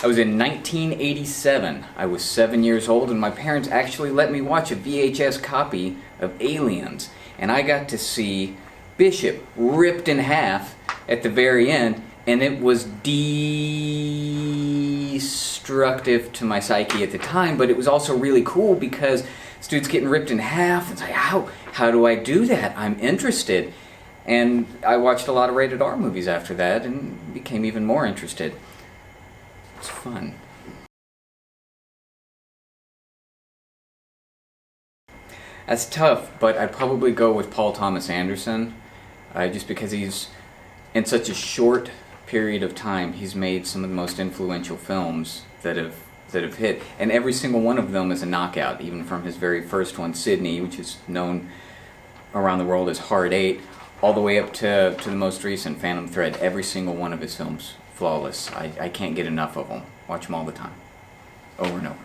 I was in 1987. I was 7 years old, and my parents actually let me watch a VHS copy of Aliens. And I got to see Bishop ripped in half at the very end, and it was destructive to my psyche at the time, but it was also really cool because this dude's getting ripped in half. It's like, how do I do that? I'm interested. And I watched a lot of rated R movies after that and became even more interested. It's fun. That's tough, but I'd probably go with Paul Thomas Anderson, just because he's, in such a short period of time, he's made some of the most influential films that have hit, and every single one of them is a knockout, even from his very first one, Sydney, which is known around the world as Hard 8, all the way up to the most recent, Phantom Thread. Every single one of his films, flawless. I can't get enough of them. Watch them all the time, over and over.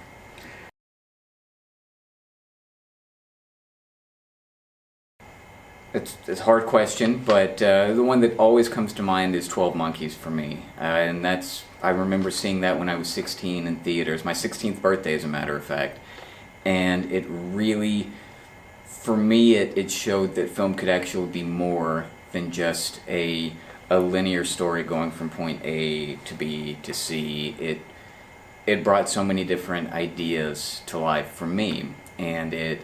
It's a hard question, but the one that always comes to mind is 12 Monkeys for me. And I remember seeing that when I was 16 in theaters, my 16th birthday as a matter of fact. And it really, for me, it showed that film could actually be more than just a linear story going from point A to B to C. It brought so many different ideas to life for me, and it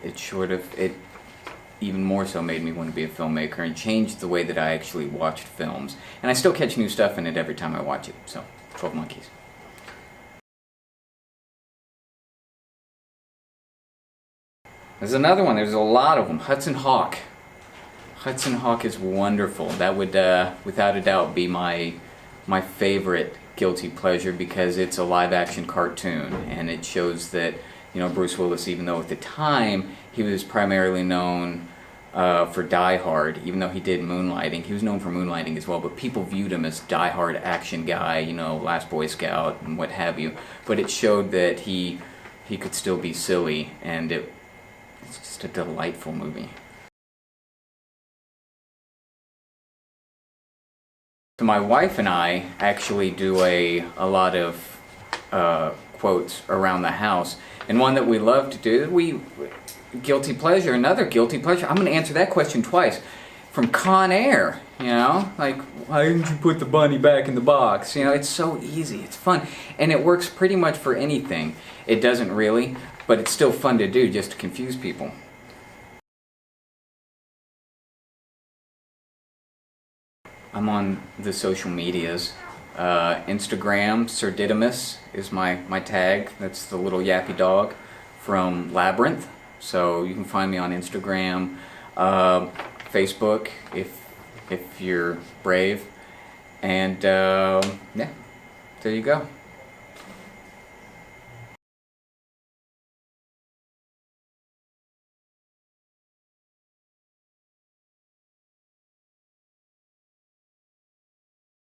even more so made me want to be a filmmaker and changed the way that I actually watched films. And I still catch new stuff in it every time I watch it. So, 12 Monkeys. There's another one. There's a lot of them. Hudson Hawk. Hudson Hawk is wonderful. That would, without a doubt, be my favorite guilty pleasure, because it's a live-action cartoon, and it shows that, you know, Bruce Willis, even though at the time he was primarily known for Die Hard, even though he did Moonlighting, he was known for Moonlighting as well, but people viewed him as Die Hard action guy, you know, Last Boy Scout and what have you. But it showed that he could still be silly, and it's just a delightful movie. So my wife and I actually do a lot of quotes around the house, and one that we love to do, guilty pleasure, another guilty pleasure, I'm going to answer that question twice, from Con Air, you know, like, why didn't you put the bunny back in the box? You know, it's so easy, it's fun, and it works pretty much for anything. It doesn't really, but it's still fun to do just to confuse people. I'm on the social medias. Instagram, Sir Didymus is my tag. That's the little yappy dog from Labyrinth. So you can find me on Instagram, Facebook if you're brave, and yeah, there you go.